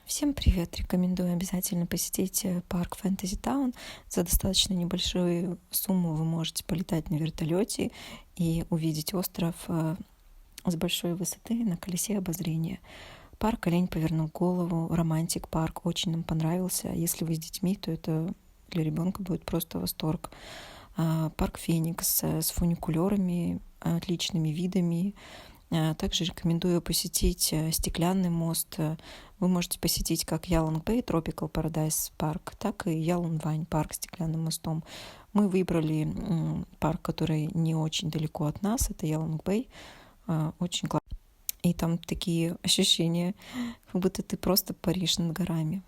Всем привет! Рекомендую обязательно посетить парк Фэнтези Таун. За достаточно небольшую сумму вы можете полетать на вертолете и увидеть остров с большой высоты на колесе обозрения. Парк «Олень повернул голову», романтик парк очень нам понравился. Если вы с детьми, то это для ребенка будет просто восторг. Парк Феникс с фуникулерами, отличными видами. Также рекомендую посетить Стеклянный мост. Вы можете посетить как Ялонг-Бэй Tropical Paradise парк, так и Ялон-Вань парк с Стеклянным мостом. Мы выбрали парк, который не очень далеко от нас, это Ялонг-Бэй. Очень классно. И там такие ощущения, как будто ты просто паришь над горами.